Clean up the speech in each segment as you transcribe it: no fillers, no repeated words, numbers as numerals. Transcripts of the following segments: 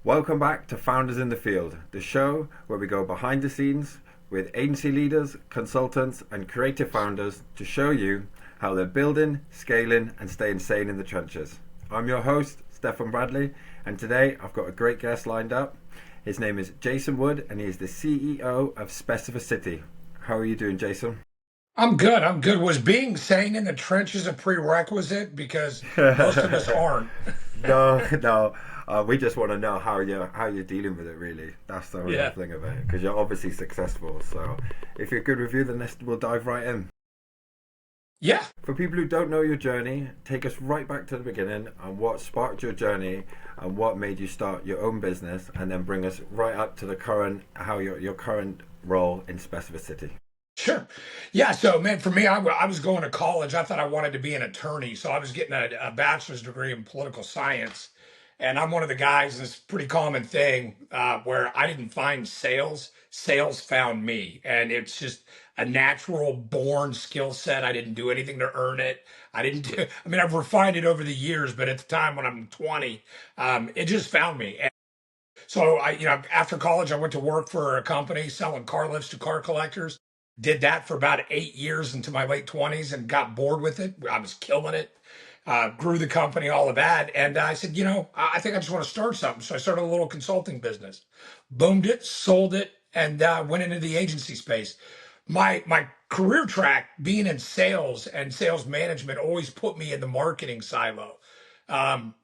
Welcome back to Founders in the Field, the show where we go behind the scenes with agency leaders, consultants, and creative founders to show you how they're building, scaling, and staying sane in the trenches. I'm your host, Stefan Bradley, and today I've got a great guest lined up. His name is Jason Wood, and he is the CEO of Specificity. How are you doing, Jason? I'm good. I'm good. Was being sane in the trenches a prerequisite? Because most of us aren't. No. We just want to know how you're dealing with it. Really, that's the whole Yeah. thing of it. Because you're obviously successful. So, if you're good with you, then we'll dive right in. Yeah. For people who don't know your journey, take us right back to the beginning and what sparked your journey and what made you start your own business, and then bring us right up to the current how your current role in Specificity. Sure. Yeah. So, man, for me, I was going to college. I thought I wanted to be an attorney. So I was getting a bachelor's degree in political science. And I'm one of the guys, this pretty common thing where I didn't find sales, sales found me. And it's just a natural born skill set. I didn't do anything to earn it. I didn't do, I mean, I've refined it over the years, but at the time when I'm 20, it just found me. And so after college, I went to work for a company selling car lifts to car collectors. Did that for about 8 years into my late 20s and got bored with it. I was killing it. Grew the company, all of that. And I said, I think I just want to start something. So I started a little consulting business, boomed it, sold it, and went into the agency space. My career track, being in sales and sales management, always put me in the marketing silo.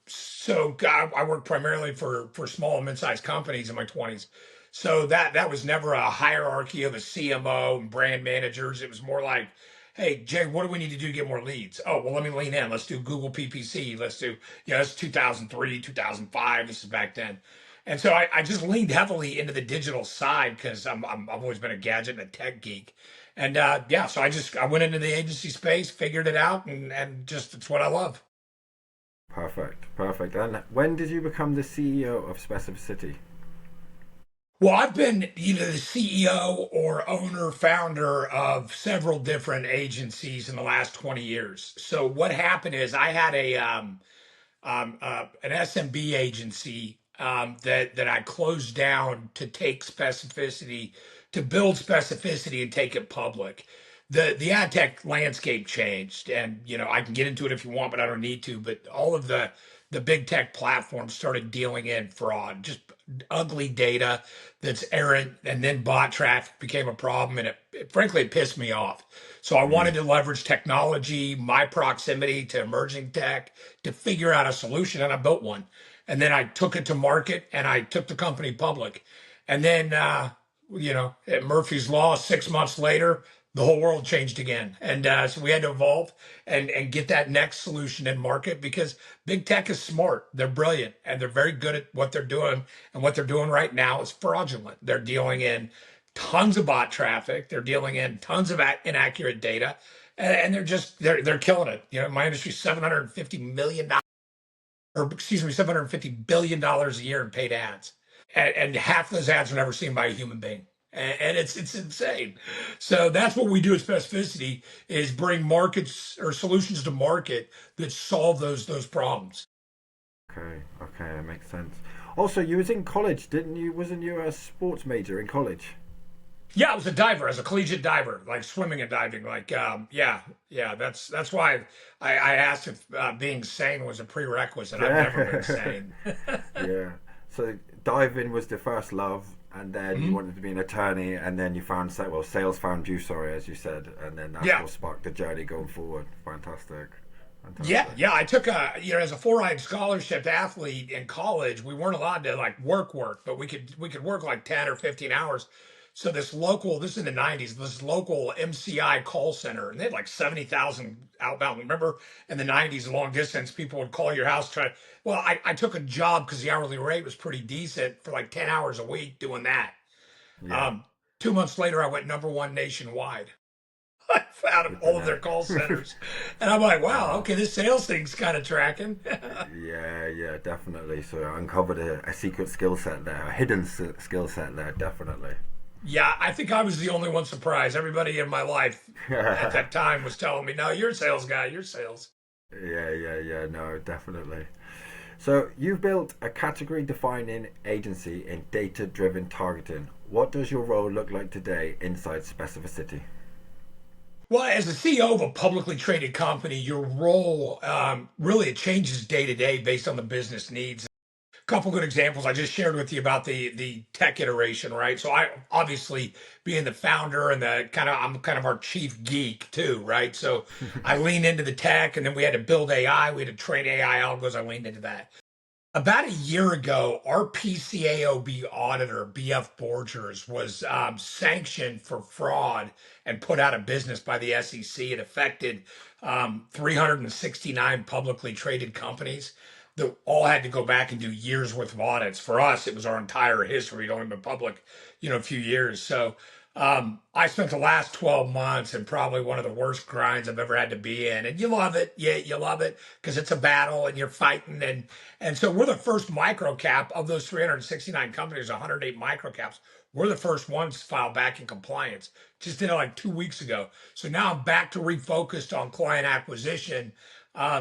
So I worked primarily for small and mid-sized companies in my 20s. So that was never a hierarchy of a CMO and brand managers. It was more like, hey, Jay, what do we need to do to get more leads? Oh, well, let me lean in. Let's do Google PPC. Let's do, it's 2003, 2005. This is back then. And so I just leaned heavily into the digital side because I've always been a gadget and a tech geek. And so I went into the agency space, figured it out, and just it's what I love. Perfect. And when did you become the CEO of Specificity? Well, I've been either the CEO or owner, founder of several different agencies in the last 20 years. So what happened is I had an SMB agency that I closed down to take specificity, to build specificity and take it public. The ad tech landscape changed, and I can get into it if you want, but I don't need to. But all of the big tech platforms started dealing in fraud, just ugly data that's errant, and then bot traffic became a problem, and frankly it pissed me off. So I wanted Mm. to leverage technology, my proximity to emerging tech, to figure out a solution, and I built one. And then I took it to market, and I took the company public. And then, at Murphy's Law, 6 months later, the whole world changed again. And so we had to evolve and get that next solution in market because big tech is smart. They're brilliant and they're very good at what they're doing. And what they're doing right now is fraudulent. They're dealing in tons of bot traffic. They're dealing in tons of inaccurate data. And they're killing it. My industry, $750 million, or excuse me, $750 billion a year in paid ads, and half those ads are never seen by a human being, and it's insane. So that's what we do at Specificity is bring markets or solutions to market that solve those problems. Okay, that makes sense. Also, you was in college, didn't you? Wasn't you a sports major in college? Yeah, I was a diver, as a collegiate diver, like swimming and diving. Like, yeah. That's why I asked if being sane was a prerequisite. I've never been Yeah, sane. yeah. So diving was the first love, and then you Mhm. wanted to be an attorney, and then you found sales found you, sorry, as you said, and then that's Yeah. what sparked the journey going forward. Fantastic, Yeah, fantastic. yeah. I took as a full-ride scholarship athlete in college, we weren't allowed to like work, but we could work like 10 or 15 hours. So this is in the 90s, this local MCI call center, and they had like 70,000 outbound. Remember in the 90s, long distance, people would call your house, well, I took a job because the hourly rate was pretty decent for like 10 hours a week doing that. Yeah, Um, 2 months later, I went number one nationwide. Out of good to all of know. their call centers. And I'm like, wow, Wow. okay, this sales thing's kind of tracking. Yeah, definitely. So I uncovered a secret skill set there, a hidden skill set there, definitely. Yeah, I think I was the only one surprised. Everybody in my life at that time was telling me, no, you're a sales guy, you're sales. Yeah, no, definitely. So you've built a category-defining agency in data-driven targeting. What does your role look like today inside Specificity? Well, as the CEO of a publicly traded company, your role really it changes day to day based on the business needs. A couple good examples I just shared with you about the tech iteration, right? So I obviously being the founder and the kind of I'm kind of our chief geek too, right? So I lean into the tech, and then we had to build AI, we had to train AI algos. I leaned into that. About a year ago, our PCAOB auditor, BF Borgers, was sanctioned for fraud and put out of business by the SEC. It affected 369 publicly traded companies that all had to go back and do years worth of audits. For us, it was our entire history. We'd only been public, a few years. So I spent the last 12 months in probably one of the worst grinds I've ever had to be in. And you love it. Yeah, you love it because it's a battle and you're fighting. And so we're the first micro cap of those 369 companies, 108 micro caps. We're the first ones to file back in compliance. Just did it like 2 weeks ago. So now I'm back to refocused on client acquisition.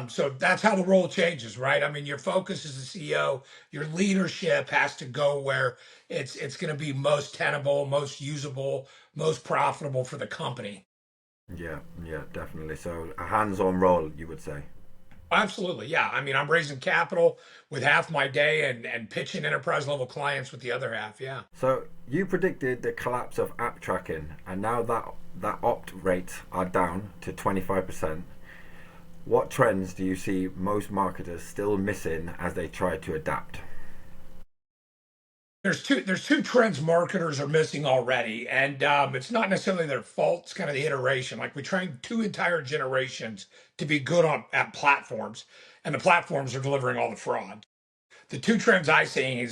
So that's how the role changes, right? I mean, your focus as a CEO, your leadership has to go where it's going to be most tenable, most usable, most profitable for the company. Yeah, yeah, definitely. So a hands-on role, you would say. Absolutely. Yeah. I mean, I'm raising capital with half my day and pitching enterprise level clients with the other half. Yeah. So you predicted the collapse of app tracking, and now that opt rates are down to 25%. What trends do you see most marketers still missing as they try to adapt? There's two trends marketers are missing already, and it's not necessarily their fault. It's kind of the iteration. Like we trained two entire generations to be good on at platforms, and the platforms are delivering all the fraud. The two trends I see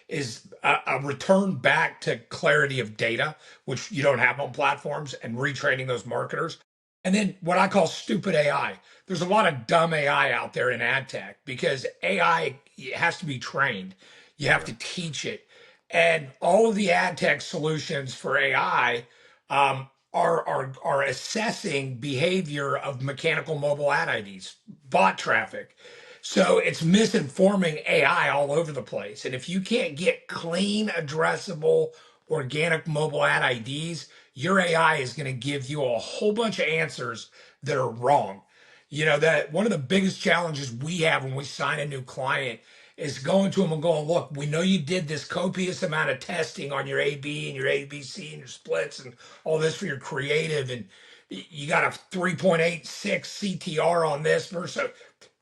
is a return back to clarity of data, which you don't have on platforms, and retraining those marketers. And then what I call stupid AI. There's a lot of dumb AI out there in ad tech because AI has to be trained. You have Yeah, to teach it. And all of the ad tech solutions for AI are assessing behavior of mechanical mobile ad IDs, bot traffic. So it's misinforming AI all over the place. And if you can't get clean, addressable, organic mobile ad IDs, your AI is going to give you a whole bunch of answers that are wrong. That one of the biggest challenges we have when we sign a new client is going to them and going, look, we know you did this copious amount of testing on your AB and your ABC and your splits and all this for your creative, and you got a 3.86 CTR on this versus,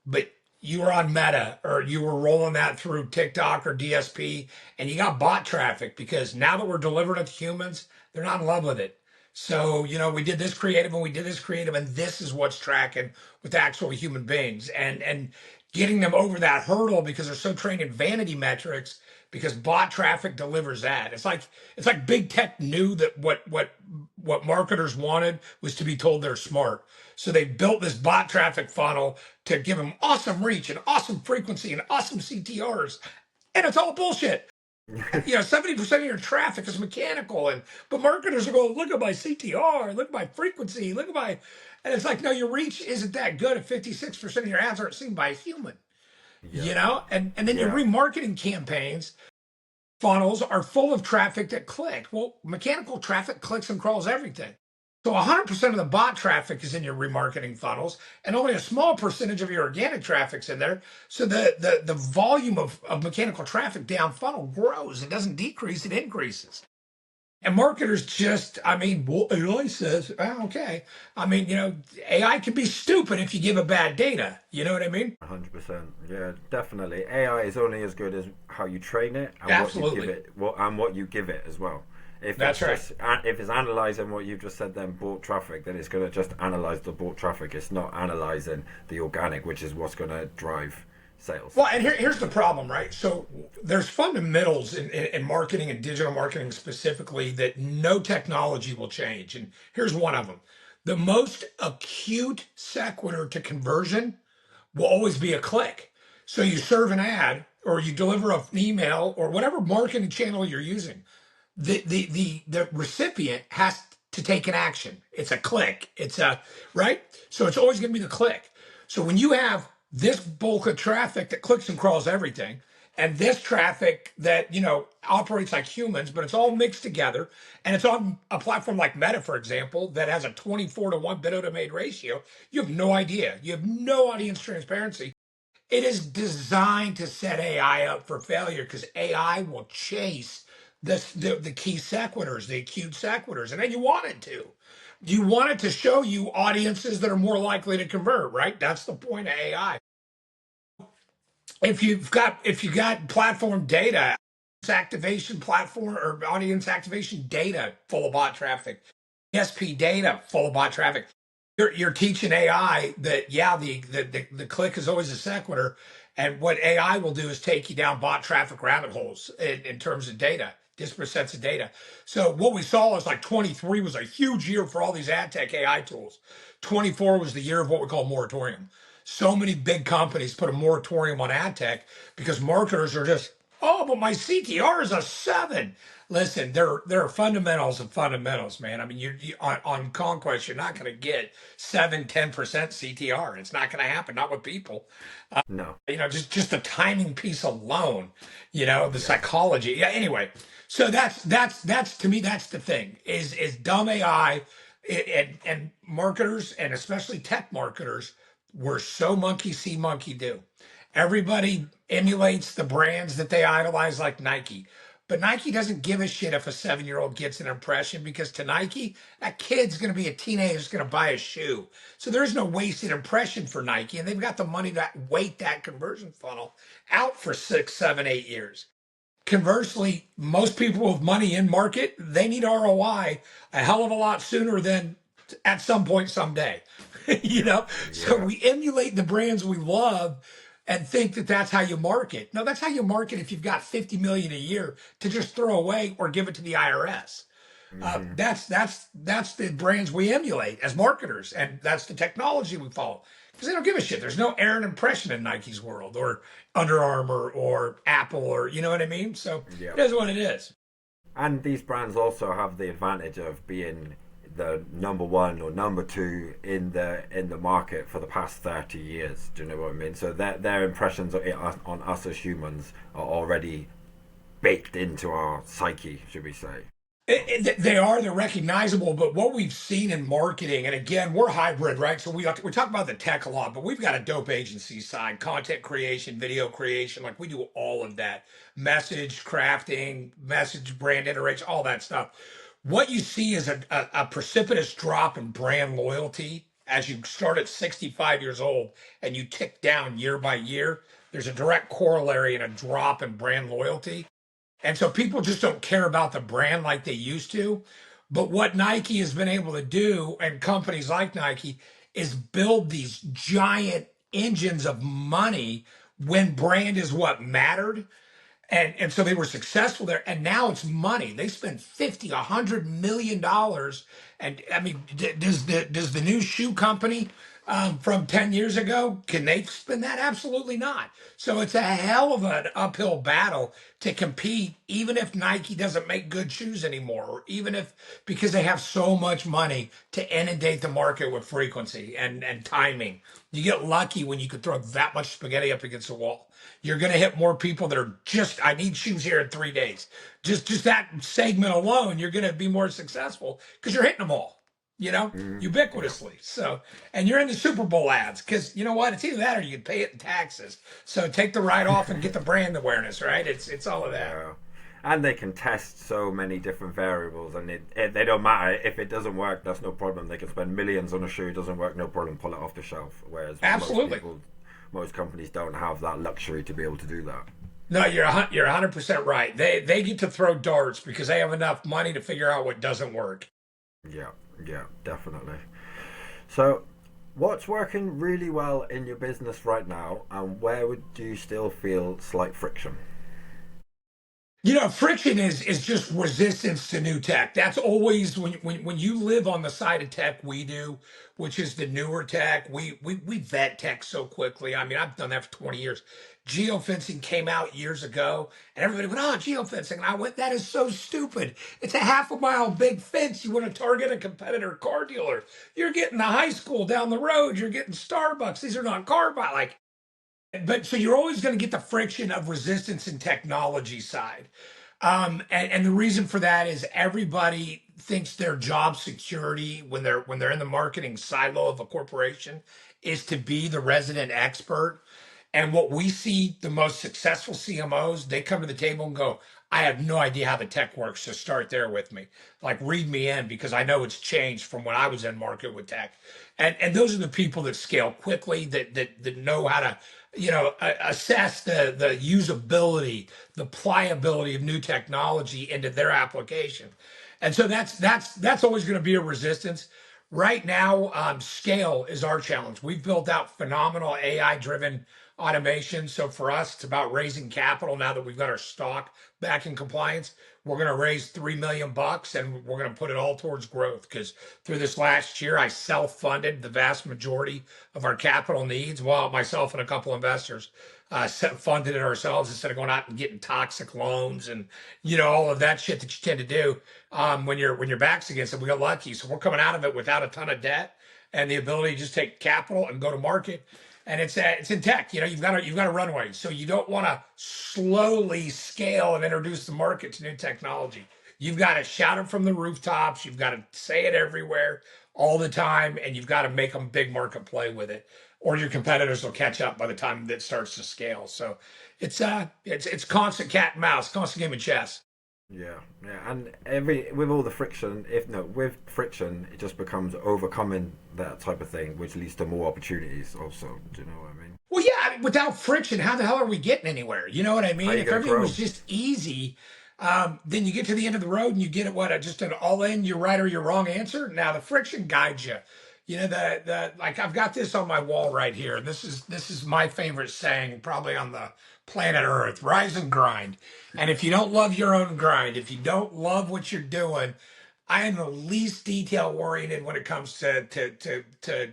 but you were on Meta or you were rolling that through TikTok or DSP, and you got bot traffic because now that we're delivering it to humans, they're not in love with it. So, we did this creative and we did this creative, and this is what's tracking with actual human beings. And getting them over that hurdle because they're so trained in vanity metrics because bot traffic delivers that. It's like big tech knew that what marketers wanted was to be told they're smart. So they built this bot traffic funnel to give them awesome reach and awesome frequency and awesome CTRs. And it's all bullshit. 70% of your traffic is mechanical, but marketers are going, look at my CTR, look at my frequency, look at my, and it's like, no, your reach isn't that good if 56% of your ads aren't seen by a human. yeah, And then your yeah. remarketing campaigns funnels are full of traffic that clicked. Well, mechanical traffic clicks and crawls everything. So 100% of the bot traffic is in your remarketing funnels, and only a small percentage of your organic traffic's in there. So the volume of mechanical traffic down funnel grows. It doesn't decrease, it increases. And marketers just, I mean, well, AI says, okay. I mean, AI can be stupid if you give it bad data. You know what I mean? 100%. Yeah, definitely. AI is only as good as how you train it and what you give Absolutely. it, what you give it as well. If That's it's right. just if it's analyzing what you've just said, then bought traffic, then it's going to just analyze the bought traffic. It's not analyzing the organic, which is what's going to drive sales. Well, and here's the problem, right? So there's fundamentals in marketing and digital marketing specifically that no technology will change. And here's one of them. The most acute sequitur to conversion will always be a click. So you serve an ad or you deliver an email or whatever marketing channel you're using. The recipient has to take an action. It's a click. It's a right. So it's always going to be the click. So when you have this bulk of traffic that clicks and crawls everything, and this traffic that, operates like humans, but it's all mixed together, and it's on a platform like Meta, for example, that has a 24 to 1 bid to made ratio. You have no idea. You have no audience transparency. It is designed to set AI up for failure because AI will chase the key sequiturs, the acute sequiturs, and then you want it to. You want it to show you audiences that are more likely to convert, right? That's the point of AI. If you got platform data, activation platform or audience activation data full of bot traffic, ESP data full of bot traffic, you're teaching AI that yeah, the click is always a sequitur, and what AI will do is take you down bot traffic rabbit holes in terms of data, disparate sets of data. So what we saw is like 23 was a huge year for all these ad tech AI tools. 24 was the year of what we call moratorium. So many big companies put a moratorium on ad tech because marketers are just, oh, but my CTR is a 7. Listen, there are fundamentals and fundamentals, man. I mean, you on Conquest, you're not going to get 7, 10% CTR. It's not going to happen, not with people. No. Just the timing piece alone, the Yeah. psychology. Yeah, anyway. So that's to me, that's the thing is dumb AI and marketers, and especially tech marketers, were so monkey see, monkey do. Everybody emulates the brands that they idolize, like Nike. But Nike doesn't give a shit if a 7-year-old gets an impression, because to Nike, that kid's going to be a teenager who's going to buy a shoe. So there's no wasted impression for Nike, and they've got the money to wait that conversion funnel out for 6, 7, 8 years. Conversely, most people with money in market, they need ROI a hell of a lot sooner than at some point someday. So Yeah. we emulate the brands we love and think that that's how you market. No, that's how you market if you've got 50 million a year to just throw away or give it to the IRS. Hmm. That's the brands we emulate as marketers, and that's the technology we follow because they don't give a shit. There's no errant impression in Nike's world, or Under Armour, or Apple, or you know what I mean. So Yeah. it is what it is. And these brands also have the advantage of being the number one or number two in the market for the past 30 years. Do you know what I mean? So their impressions on us as humans are already baked into our psyche, should we say? They're recognizable, but what we've seen in marketing, and again, we're hybrid, right? So we talk about the tech a lot, but we've got a dope agency side, content creation, video creation, like we do all of that, message crafting, message brand iteration, all that stuff. What you see is a precipitous drop in brand loyalty as you start at 65 years old and you tick down year by year. There's a direct corollary and a drop in brand loyalty. And so people just don't care about the brand like they used to. But what Nike has been able to do, and companies like Nike, is build these giant engines of money when brand is what mattered. And so they were successful there, and now it's money. They spend 50, $100 million. And I mean, does the new shoe company from 10 years ago, can they spend that? Absolutely not. So it's a hell of an uphill battle to compete, even if Nike doesn't make good shoes anymore, or even if, because they have so much money to inundate the market with frequency and timing. You get lucky when you could throw that much spaghetti up against the wall. You're going to hit more people that are just, I need shoes here in 3 days. Just that segment alone, you're going to be more successful because you're hitting them all, Mm, yeah. ubiquitously. So, and you're in the Super Bowl ads because you know what? It's either that or you can pay it in taxes. So take the write off and get the brand awareness, right? It's all of that. Yeah. And they can test so many different variables, and they don't matter if it doesn't work. That's no problem. They can spend millions on a shoe. It doesn't work, no problem. Pull it off the shelf. Whereas Absolutely. most companies don't have that luxury to be able to do that. No, you're 100% right. They get to throw darts because they have enough money to figure out what doesn't work. Yeah, yeah, definitely. So, what's working really well in your business right now, and where would you still feel slight friction? Friction is just resistance to new tech. That's always when you live on the side of tech we do, which is the newer tech. We vet tech so quickly. I mean, I've done that for 20 years. Geofencing came out years ago, and everybody went, "Oh, geofencing." And I went, "That is so stupid. It's a half a mile big fence. You want to target a competitor car dealer. You're getting the high school down the road. You're getting Starbucks. These are not car buy like." But so you're always going to get the friction of resistance and technology side. And the reason for that is everybody thinks their job security when they're in the marketing silo of a corporation is to be the resident expert. And what we see the most successful CMOs, they come to the table and go, I have no idea how the tech works, so start there with me. Like read me in because I know it's changed from when I was in market with tech. And those are the people that scale quickly, that know how to, assess the usability, the pliability of new technology into their application. And so that's always going to be a resistance. Right now, scale is our challenge. We've built out phenomenal AI driven automation. So for us, it's about raising capital now that we've got our stock back in compliance. We're going to raise 3 million bucks and we're going to put it all towards growth because through this last year, I self-funded the vast majority of our capital needs while myself and a couple investors funded it ourselves instead of going out and getting toxic loans and all of that shit that you tend to do when your back's against it. We got lucky, so we're coming out of it without a ton of debt and the ability to just take capital and go to market. And it's in tech. You've got a runway, so you don't want to slowly scale and introduce the market to new technology. You've got to shout it from the rooftops. You've got to say it everywhere all the time, and you've got to make them big market play with it, or your competitors will catch up by the time that starts to scale. So it's constant cat and mouse, constant game of chess. Yeah, yeah, and with all the friction, if no, with friction, it just becomes overcoming that type of thing, which leads to more opportunities. Also, do you know what I mean? Well, yeah, I mean, without friction, how the hell are we getting anywhere? You know what I How mean? you If gonna everything grow? was just easy, then you get to the end of the road and you get it just an all in, you're right or you're wrong answer. Now the friction guides you. The like I've got this on my wall right here. This is my favorite saying, probably on the planet Earth: rise and grind. And if you don't love your own grind, if you don't love what you're doing, I am the least detail oriented when it comes to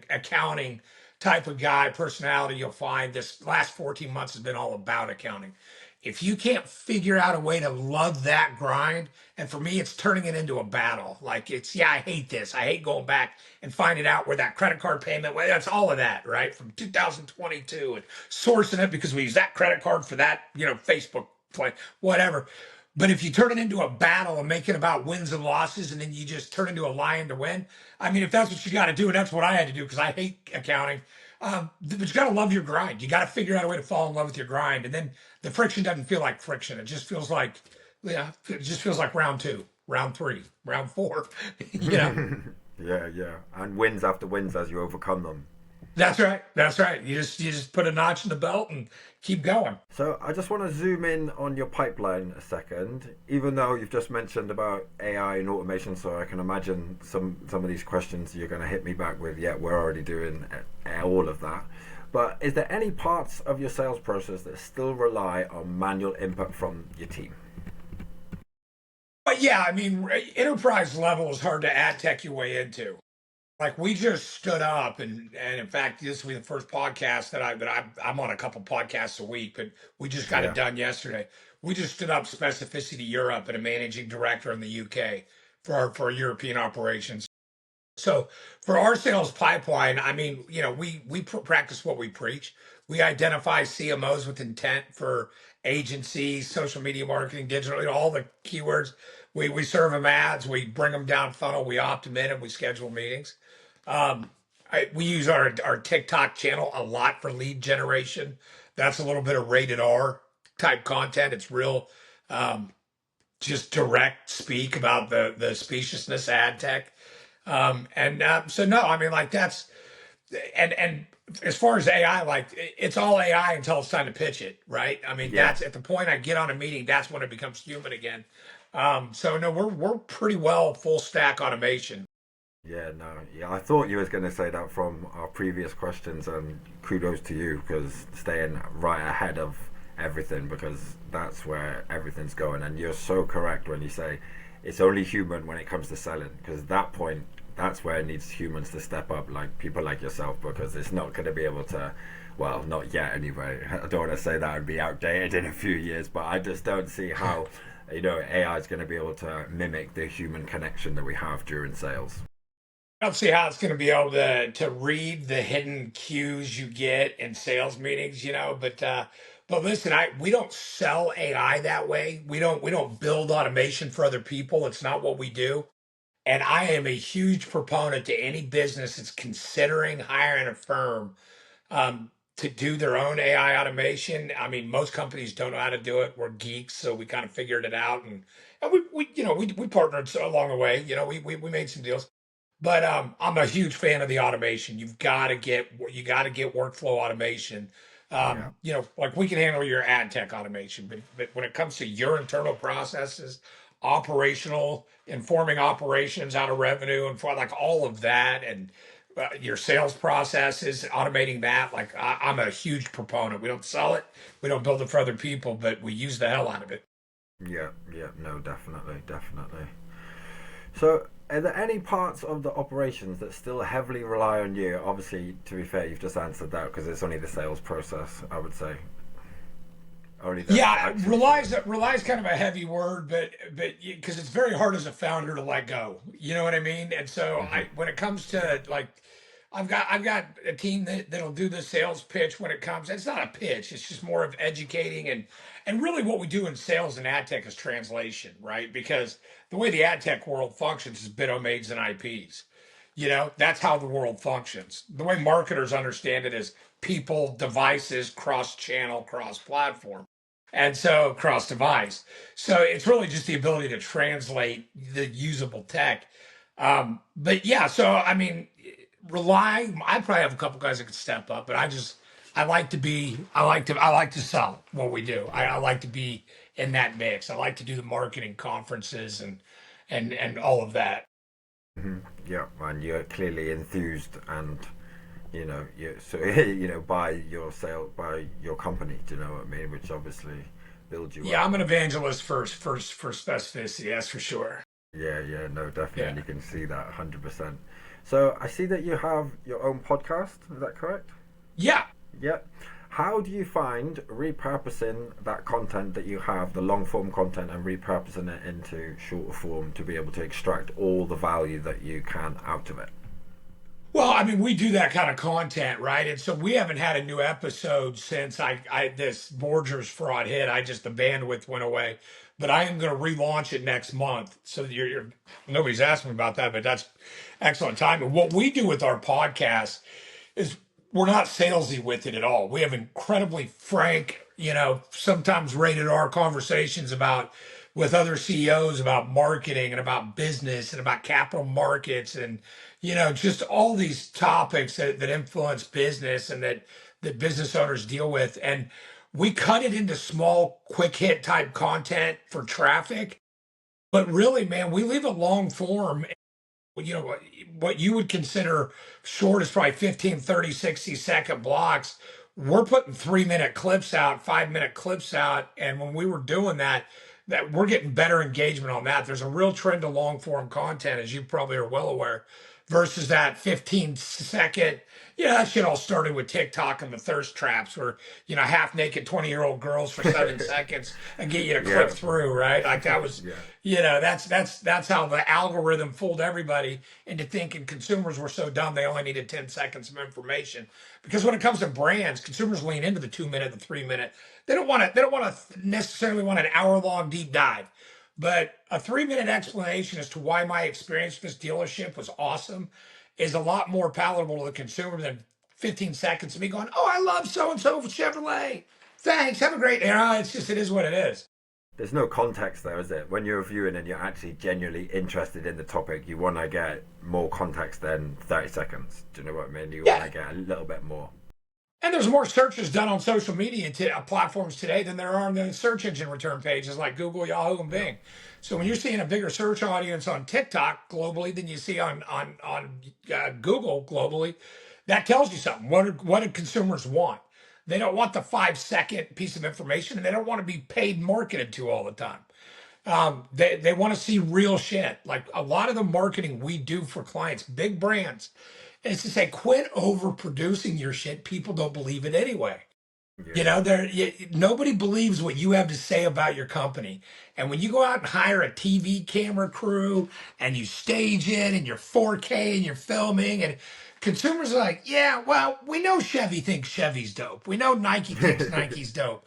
accounting type of guy, personality. You'll find this last 14 months has been all about accounting. If you can't figure out a way to love that grind, and for me, it's turning it into a battle. Like yeah, I hate this. I hate going back and finding out where that credit card payment, well, that's all of that, right? From 2022 and sourcing it because we use that credit card for that, Facebook play, whatever. But if you turn it into a battle and make it about wins and losses, and then you just turn into a lion to win, I mean, if that's what you got to do, and that's what I had to do because I hate accounting, but you got to love your grind. You got to figure out a way to fall in love with your grind, and then the friction doesn't feel like friction. It just feels like, yeah, it just feels like round two, round three, round four. you know, Yeah, yeah, and wins after wins as you overcome them. that's right. That's right. You just put a notch in the belt and keep going. So I just want to zoom in on your pipeline a second, even though you've just mentioned about AI and automation. So I can imagine some of these questions you're going to hit me back with. Yeah, we're already doing all of that. But is there any parts of your sales process that still rely on manual input from your team? But yeah, I mean, enterprise level is hard to ad tech your way into. Like we just stood up, and in fact, this will be the first podcast I'm on a couple podcasts a week, but we just got it Yeah, done yesterday. We just stood up Specificity Europe and a managing director in the UK for our European operations. So for our sales pipeline, I mean, we practice what we preach. We identify CMOs with intent for agencies, social media marketing, digital, all the keywords. We serve them ads. We bring them down funnel. We opt them in, and we schedule meetings. Um, we use our TikTok channel a lot for lead generation. That's a little bit of rated R type content. It's real, um, just direct speak about the speciousness ad tech. So no, I mean, like that's and as far as AI, like it's all AI until it's time to pitch it, right? I mean, yeah, that's at the point I get on a meeting, that's when it becomes human again. So no, we're pretty well full stack automation. yeah. No, yeah. I thought you was going to say that from our previous questions, and kudos to you because staying right ahead of everything because that's where everything's going. And you're so correct when you say it's only human when it comes to selling because at that point that's where it needs humans to step up, like people like yourself, because it's not going to be able to. Well, not yet anyway. I don't want to say that would be outdated in a few years, but I just don't see how AI is going to be able to mimic the human connection that we have during sales. I don't see how it's going to be able to read the hidden cues you get in sales meetings, but listen, I we don't sell AI that way. We don't build automation for other people. It's not what we do. And I am a huge proponent to any business that's considering hiring a firm to do their own AI automation. I mean, most companies don't know how to do it. We're geeks, so we kind of figured it out, and we partnered along the way. We made some deals. But I'm a huge fan of the automation. You got to get workflow automation. Yeah, Like we can handle your ad tech automation, but when it comes to your internal processes, operational, informing operations out of revenue and for like all of that, and your sales processes, automating that. Like I'm a huge proponent. We don't sell it, we don't build it for other people, but we use the hell out of it. yeah, yeah. No, definitely, definitely. So, are there any parts of the operations that still heavily rely on you? Obviously, to be fair, you've just answered that because it's only the sales process, I would say. Only the Yeah, actual relies sales. relies kind of a heavy word, but because it's very hard as a founder to let go. You know what I mean? And so Hmm. when it comes Yeah. to like, I've got a team that'll do the sales pitch when it comes. It's not a pitch. It's just more of educating and really what we do in sales and ad tech is translation, right? Because the way the ad tech world functions is bit domains and IPs. That's how the world functions. The way marketers understand it is people, devices, cross channel, cross platform. And so cross device. So it's really just the ability to translate the usable tech. But yeah, so I mean, I probably have a couple guys that could step up, but I like to sell what we do. I, Yeah. I like to be in that mix. I like to do the marketing conferences and all of that. Hmm. Yeah. And you're clearly enthused and you so by your sale by your company. Do you know what I mean? Which obviously builds you Yeah, up. I'm an evangelist for specificity, that's for sure. Yeah, yeah, no, definitely, and Yeah. you can see that 100%. So I see that you have your own podcast. Is that correct? Yeah. Yeah. How do you find repurposing that content that you have, the long form content, and repurposing it into shorter form to be able to extract all the value that you can out of it? Well, I mean, we do that kind of content, right? And so we haven't had a new episode since I this Borgers fraud hit. The bandwidth went away, but I am going to relaunch it next month. So nobody's asked me about that, but that's excellent timing. What we do with our podcast is we're not salesy with it at all. We have incredibly frank, sometimes rated R conversations about with other CEOs about marketing and about business and about capital markets and just all these topics that influence business and that business owners deal with. And we cut it into small, quick hit type content for traffic. But really, man, we leave a long form what you would consider short is probably 15, 30, 60-second blocks. We're putting 3-minute clips out, 5-minute clips out. And when we were doing that we're getting better engagement on that. There's a real trend to long form content, as you probably are well aware, versus that 15-second. Yeah, that shit all started with TikTok and the thirst traps where, half naked 20-year-old girls for 7 seconds and get you to click Yeah, through, right? Like that was yeah, that's how the algorithm fooled everybody into thinking consumers were so dumb they only needed 10 seconds of information. Because when it comes to brands, consumers lean into the 2-minute, the 3-minute. They don't want to necessarily want an hour-long deep dive. But a 3-minute explanation as to why my experience with this dealership was awesome is a lot more palatable to the consumer than 15 seconds of me going, "Oh, I love so and so Chevrolet. Thanks. Have a great day." It is what it is. there's no context there, is it? When you're viewing and you're actually genuinely interested in the topic, you want to get more context than 30 seconds. Do you know what I mean? You want Yeah. to get a little bit more. And there's more searches done on social media platforms today than there are on the search engine return pages like Google, Yahoo, and Yeah. Bing. So when Hmm. you're seeing a bigger search audience on TikTok globally than you see on Google globally, that tells you something. What do consumers want? They don't want the 5-second piece of information, and they don't want to be paid marketed to all the time. They want to see real shit. Like a lot of the marketing we do for clients, big brands, is to say, quit overproducing your shit. People don't believe it anyway. You Yeah. know, nobody believes what you have to say about your company. And when you go out and hire a TV camera crew and you stage it and you're 4K and you're filming, and consumers are like, yeah, well, we know Chevy thinks Chevy's dope. We know Nike thinks Nike's dope.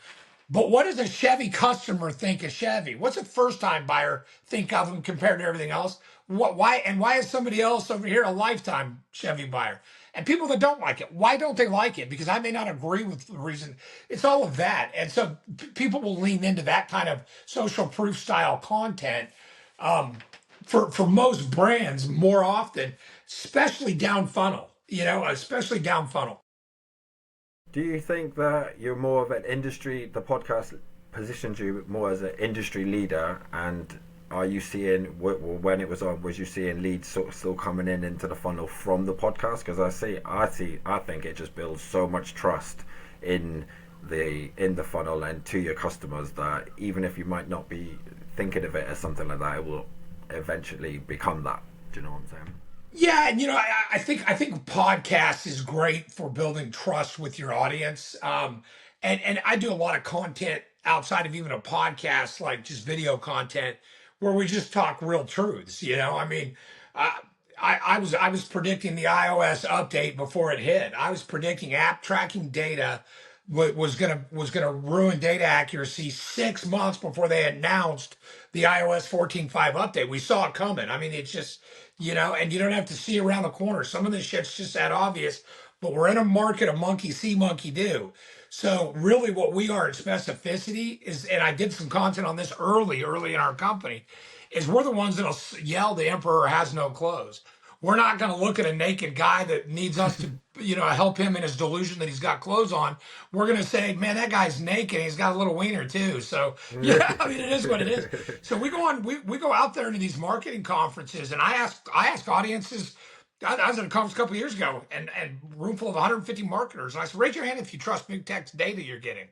But what does a Chevy customer think of Chevy? What's a first time buyer think of them compared to everything else? Why is somebody else over here a lifetime Chevy buyer? And people that don't like it, why don't they like it? Because I may not agree with the reason. It's all of that. And so people will lean into that kind of social proof style content um, for most brands more often, especially down funnel, especially down funnel. Do you think that you're more of an industry, the podcast positions you more as an industry leader, and are you seeing, when it was on, was you seeing leads sort of still coming in into the funnel from the podcast? Because I think it just builds so much trust in the funnel and to your customers that even if you might not be thinking of it as something like that, it will eventually become that. Do you know what I'm saying? Yeah, and I think podcast is great for building trust with your audience. And I do a lot of content outside of even a podcast, like just video content, where we just talk real truths. I mean, uh, I was predicting the iOS update before it hit. I was predicting app tracking data was gonna ruin data accuracy 6 months before they announced the iOS 14.5 update. We saw it coming. I mean, it's just and you don't have to see around the corner. Some of this shit's just that obvious, but we're in a market of monkey see, monkey do. So really what we are at Specificity is, and I did some content on this early in our company, is we're the ones that'll yell the emperor has no clothes. We're not going to look at a naked guy that needs us to, help him in his delusion that he's got clothes on. We're going to say, man, that guy's naked. He's got a little wiener too. So yeah, I mean, it is what it is. So we go out there into these marketing conferences, and I ask audiences. I was at a conference a couple of years ago, and room full of 150 marketers, and I said, raise your hand if you trust big tech's data you're getting.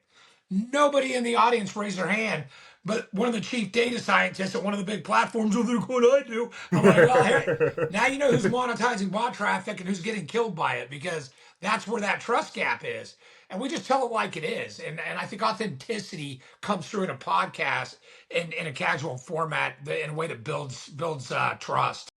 Nobody in the audience raised their hand, but one of the chief data scientists at one of the big platforms, oh, look what I do. I'm like, well, hey, now you know who's monetizing bot traffic and who's getting killed by it, because that's where that trust gap is. And we just tell it like it is. And I think authenticity comes through in a podcast in a casual format in a way that builds trust.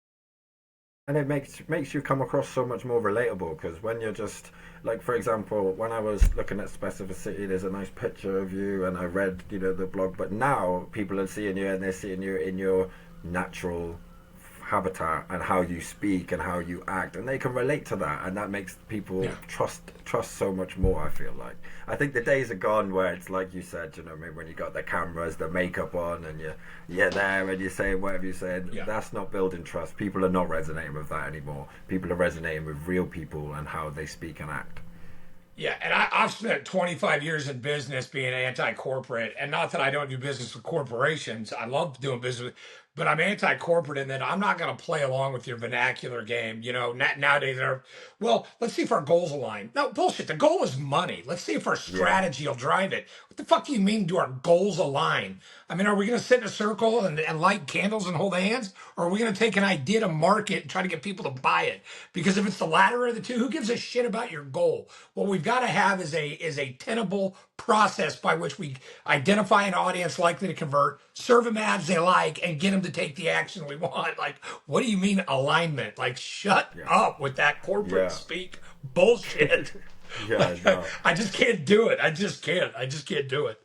And it makes you come across so much more relatable, because when you're just like, for example, when I was looking at Specificity, there's a nice picture of you, and I read the blog, but now people are seeing you and they're seeing you in your natural habitat and how you speak and how you act, and they can relate to that, and that makes people Yeah. trust so much more. I feel like, I think the days are gone where it's like you said, I mean, when you got the cameras, the makeup on, and you're there and you're saying whatever you said. Yeah. That's not building trust. People are not resonating with that anymore. People are resonating with real people and how they speak and act. Yeah, and I've spent 25 years in business being anti-corporate, and not that I don't do business with corporations. I love doing business, but I'm anti-corporate in that I'm not going to play along with your vernacular game. Nowadays, well, let's see if our goals align. No, bullshit. The goal is money. Let's see if our Yeah. strategy will drive it. What the fuck do you mean, do our goals align? I mean, are we going to sit in a circle and light candles and hold hands? Or are we going to take an idea to market and try to get people to buy it? Because if it's the latter of the two, who gives a shit about your goal? What we've got to have is a tenable process by which we identify an audience likely to convert, serve them ads they like, and get them to take the action we want. Like, what do you mean alignment? Like, shut Yeah. up with that corporate Yeah. speak bullshit. Yeah. Like, No. I just can't do it. I just can't. I just can't do it.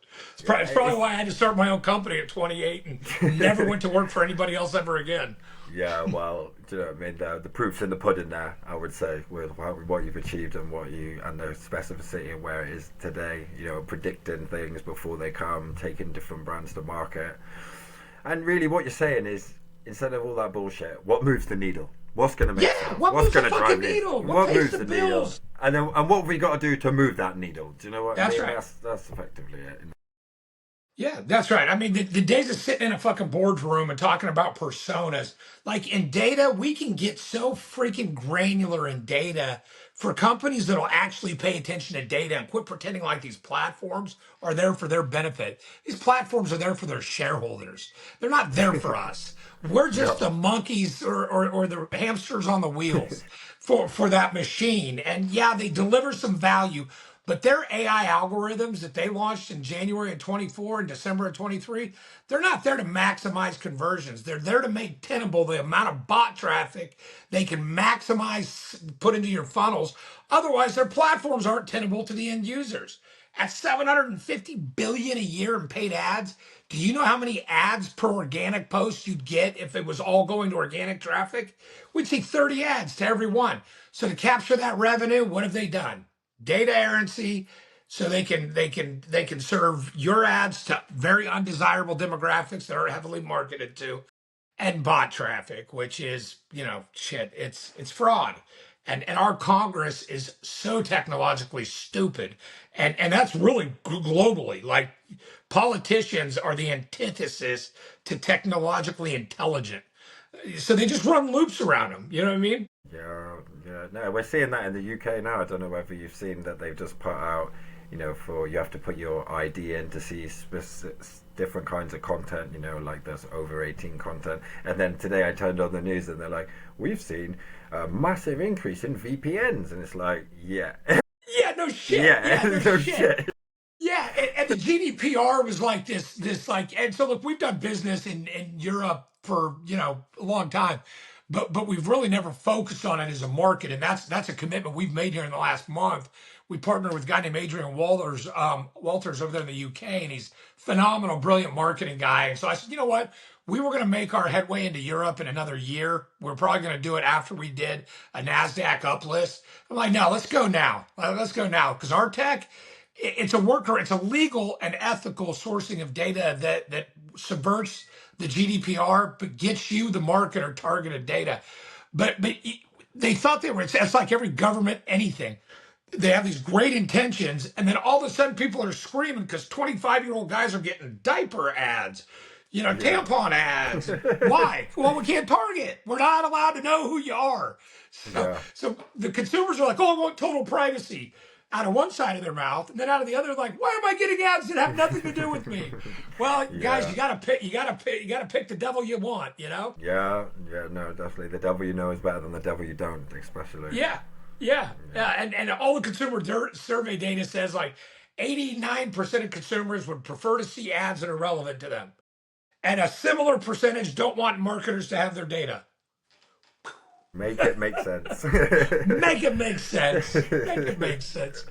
Yeah. It's probably why I had to start my own company at 28 and never went to work for anybody else ever again. Yeah, well, do you know what I mean? The proof's in the pudding there, I would say, with what you've achieved and the specificity and where it is today. Predicting things before they come, taking different brands to market, and really, what you're saying is, instead of all that bullshit, what moves the needle? What's going to make Yeah, sense? what What's moves the going to fucking drive it? needle? What What pays moves the the needle? bills? And what have we got to do to move that needle? Do you know what I That's mean? right. That's effectively it. Yeah, that's right. I mean, the days of sitting in a fucking boardroom and talking about personas, like in data, we can get so freaking granular in data for companies that'll actually pay attention to data and quit pretending like these platforms are there for their benefit. These platforms are there for their shareholders. They're not there for us. We're just No. the monkeys or the hamsters on the wheels for that machine. And yeah, they deliver some value, But their AI algorithms that they launched in January of 24 and December of 23, they're not there to maximize conversions. They're there to make tenable the amount of bot traffic they can maximize, put into your funnels. Otherwise, their platforms aren't tenable to the end users. At 750 billion a year in paid ads, do you know how many ads per organic post you'd get if it was all going to organic traffic? We'd see 30 ads to every one. So to capture that revenue, what have they done? Data errancy, so they can serve your ads to very undesirable demographics that are heavily marketed to, and bot traffic, which is, shit, it's fraud. And our Congress is so technologically stupid. And that's really globally. Like, politicians are the antithesis to technologically intelligent. So they just run loops around them. You know what I mean? Yeah, yeah. No, we're seeing that in the UK now. I don't know whether you've seen that they've just put out, for you have to put your ID in to see different kinds of content, like there's over 18 content. And then today I turned on the news and they're like, we've seen a massive increase in VPNs. And it's like, yeah. Yeah, no shit. Yeah, Yeah, no no shit. shit. Yeah, and the GDPR was like and so look, we've done business in Europe for, a long time, but we've really never focused on it as a market, and that's a commitment we've made here in the last month. We partnered with a guy named Adrian Walters over there in the UK, and he's phenomenal, brilliant marketing guy. And so I said, you know what? We were going to make our headway into Europe in another year. We're probably going to do it after we did a NASDAQ uplist. I'm like, no, let's go now. Let's go now, because our tech, it's a legal and ethical sourcing of data that subverts the GDPR, but gets you the market or targeted data. But they thought they were. It's like every government, anything. They have these great intentions, and then all of a sudden people are screaming because 25-year-old guys are getting diaper ads, Yeah. tampon ads. Why? Well, we can't target. We're not allowed to know who you are. So, Yeah. so the consumers are like, oh, I want total privacy out of one side of their mouth, and then out of the other, like, why am I getting ads that have nothing to do with me? Well, guys, Yeah. you gotta pick. You gotta pick the devil you want. Yeah. Yeah. No, definitely. The devil you know is better than the devil you don't, especially. Yeah, yeah. And all the consumer survey data says like 89% of consumers would prefer to see ads that are relevant to them, and a similar percentage don't want marketers to have their data. Make it make sense. Make it make sense. Make it make sense.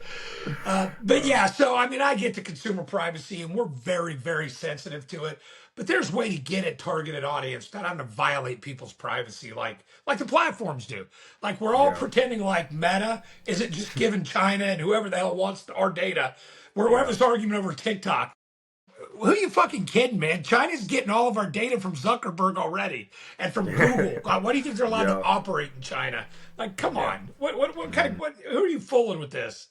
But yeah, so I mean, I get the consumer privacy, and we're very, very sensitive to it. But there's a way to get at targeted audience without having to violate people's privacy, like the platforms do. Like, we're all Yeah. pretending like Meta isn't just giving China and whoever the hell wants our data. We're having Yeah. this argument over TikTok. Who are you fucking kidding, man? China's getting all of our data from Zuckerberg already and from Google. God, why do you think they're allowed to Yeah. operate in China? Like, come Yeah. on. What kind of, Mhm. who are you fooling with this?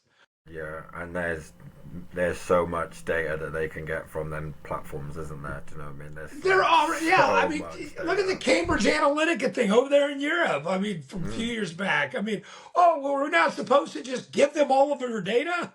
Yeah, and there's so much data that they can get from them platforms, isn't there? Do you know what I mean? There's They're like already, yeah. I so mean, much look at the data. Cambridge Analytica thing over there in Europe. I mean, from a few years back. I mean, oh, well, we're not supposed to just give them all of their data.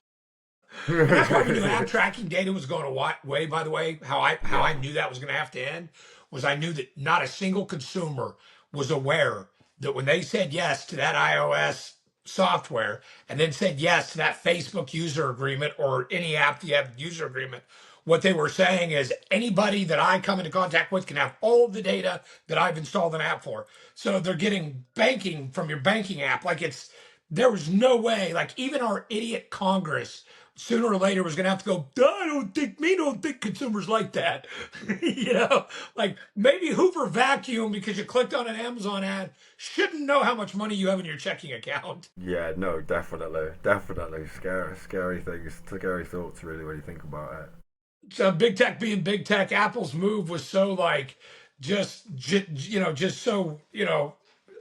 And that's why we knew app tracking data was going away. By the way, how I Yeah. knew that was going to have to end was I knew that not a single consumer was aware that when they said yes to that iOS software and then said yes to that Facebook user agreement or any app that you have user agreement, what they were saying is anybody that I come into contact with can have all of the data that I've installed an app for. So they're getting banking from your banking app. There was no way, like, even our idiot Congress sooner or later was going to have to go, I don't think consumers like that. Like, maybe Hoover Vacuum, because you clicked on an Amazon ad, shouldn't know how much money you have in your checking account. Yeah, no, definitely, definitely scary things, scary thoughts, really, when you think about it. So big tech being big tech, Apple's move was so like, just so,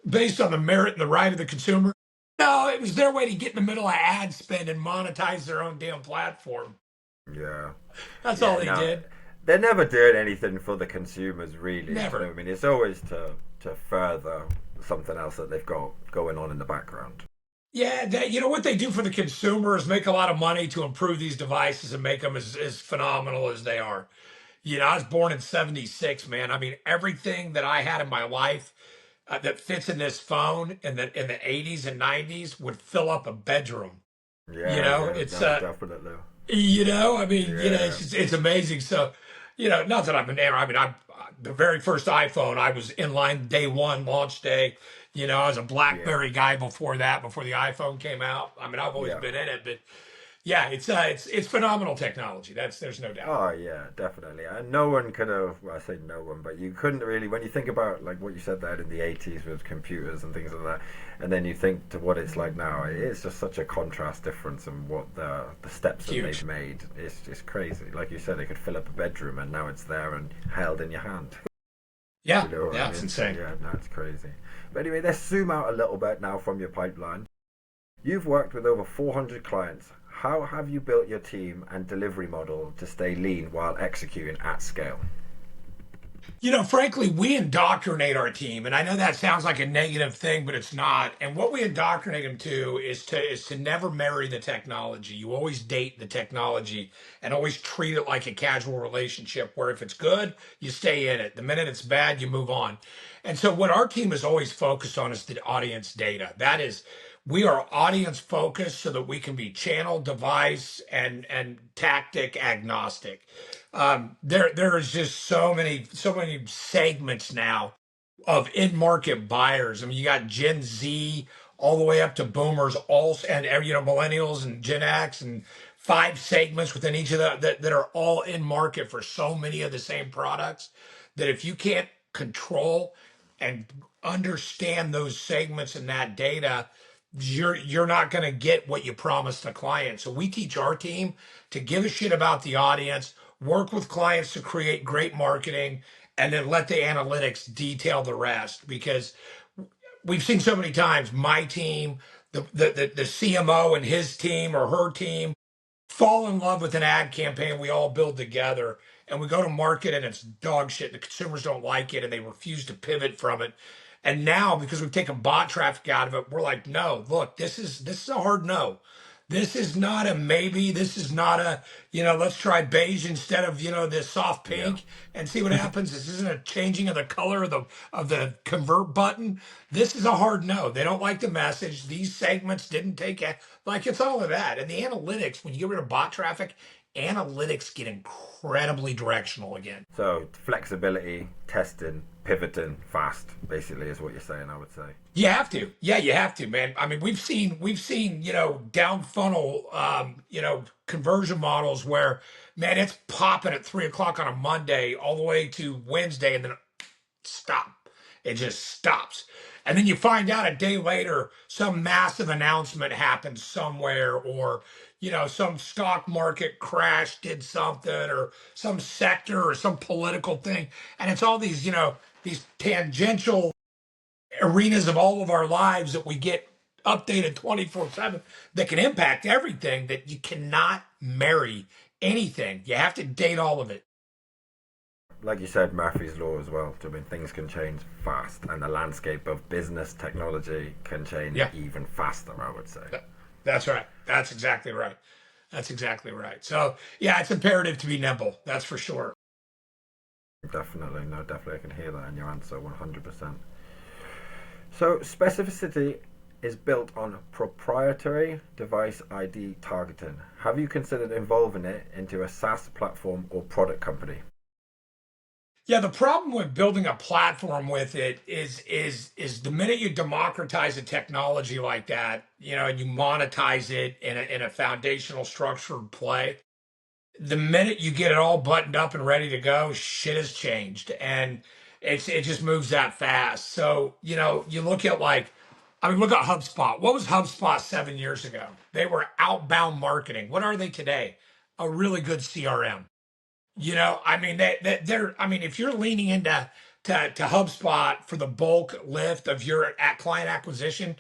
based on the merit and the right of the consumer. No, it was their way to get in the middle of ad spend and monetize their own damn platform. Yeah, That's all yeah. they No, did. they're never doing anything for the consumers, really. Do you know what Never. I mean? It's always to further something else that they've got going on in the background. Yeah, you know what they do for the consumer is make a lot of money to improve these devices and make them as phenomenal as they are. I was born in 76, man. I mean, everything that I had in my life that fits in this phone in the 80s and 90s would fill up a bedroom. You Yeah, know, yeah, it's no, definitely. I mean, Yeah, it's just, it's amazing. So, not that I'm an error. I mean, I the very first iPhone, I was in line day one, launch day. I was a yeah, BlackBerry guy before that, before the iPhone came out. I mean, I've always yeah. been in it, but yeah, it's phenomenal technology. There's no doubt. Oh yeah, definitely. And no one could have. Well, I say no one, but you couldn't really. When you think about like what you said there in the '80s with computers and things like that, and then you think to what it's like now, it's just such a contrast difference in what the steps that they've Huge. made. It's just crazy. Like you said, it could fill up a bedroom, and now it's there and held in your hand. Do Yeah, you know what I yeah, it's mean? So insane. yeah, no, it's crazy. But anyway, let's zoom out a little bit now from your pipeline. You've worked with over 400 clients. How have you built your team and delivery model to stay lean while executing at scale? Frankly, we indoctrinate our team, and I know that sounds like a negative thing, but it's not. And what we indoctrinate them to is to never marry the technology. You always date the technology and always treat it like a casual relationship where if it's good, you stay in it. The minute it's bad, you move on. And so what our team is always focused on is the audience data. That is, we are audience focused so that we can be channel, device, and tactic agnostic. There is just so many segments now of in-market buyers. I mean, you got Gen Z all the way up to boomers, all and millennials and Gen X, and five segments within each of that are all in market for so many of the same products that if you can't control and understand those segments and that data, you're not going to get what you promised the client. So we teach our team to give a shit about the audience, work with clients to create great marketing, and then let the analytics detail the rest. Because we've seen so many times my team, the CMO and his team or her team fall in love with an ad campaign we all build together, and we go to market and it's dog shit. The consumers don't like it and they refuse to pivot from it. And now because we've taken bot traffic out of it, we're like, no, look, this is a hard no. This is not a maybe. This is not a, let's try beige instead of, this soft Yeah. pink and see what happens. This isn't a changing of the color of the convert button. This is a hard no. They don't like the message. These segments didn't take it. Like it's all of that. And the analytics, when you get rid of bot traffic, analytics get incredibly directional again. So flexibility, testing, pivoting fast, basically, is what you're saying. I would say. You have to. Yeah, you have to, man. I mean, we've seen, down funnel, conversion models where, man, it's popping at 3 o'clock on a Monday all the way to Wednesday, and then stop. It just stops. And then you find out a day later, some massive announcement happened somewhere, or, some stock market crash did something, or some sector or some political thing. And it's all these tangential arenas of all of our lives that we get updated 24/7 that can impact everything that you cannot marry anything. You have to date all of it. Like you said, Murphy's Law as well. I mean, things can change fast, and the landscape of business technology can change Yeah, even faster, I would say. that's right. That's exactly right. That's exactly right. So, yeah, it's imperative to be nimble. That's for sure. Definitely, no, definitely, I can hear that in your answer 100%. So, specificity is built on proprietary device ID targeting. Have you considered involving it into a SaaS platform or product company? Yeah, the problem with building a platform with it is the minute you democratize a technology like that, and you monetize it in a foundational structured play, the minute you get it all buttoned up and ready to go, shit has changed, and it just moves that fast. So you look at I mean, look at HubSpot. What was HubSpot 7 years ago? They were outbound marketing. What are they today? A really good CRM. I mean, they're. I mean, if you're leaning into to HubSpot for the bulk lift of your client acquisition,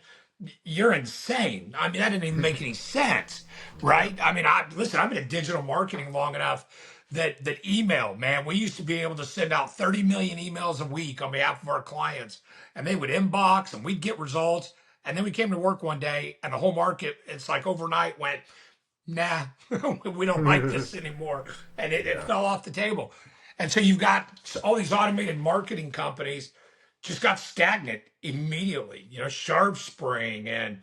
you're insane. I mean, that didn't even make any sense, Yeah, right? I mean, listen. I've been in digital marketing long enough that email, man. We used to be able to send out 30 million emails a week on behalf of our clients, and they would inbox, and we'd get results. And then we came to work one day, and the whole market, it's like overnight, went, nah, we don't like this anymore. And it yeah, fell off the table. And so you've got all these automated marketing companies just got stagnant immediately. Sharp Spring and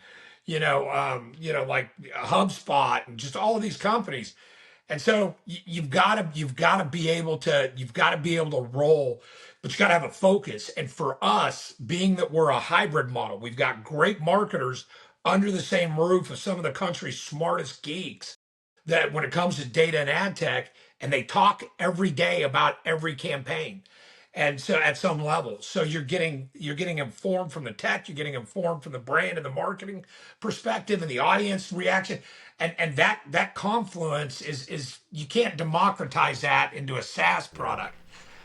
like HubSpot and just all of these companies. And so you've got to be able to roll, but you got to have a focus. And for us, being that we're a hybrid model, we've got great marketers under the same roof of some of the country's smartest geeks that when it comes to data and ad tech, and they talk every day about every campaign. And so at some level, so you're getting informed from the tech, you're getting informed from the brand and the marketing perspective and the audience reaction, and that confluence is you can't democratize that into a SaaS Yeah. product.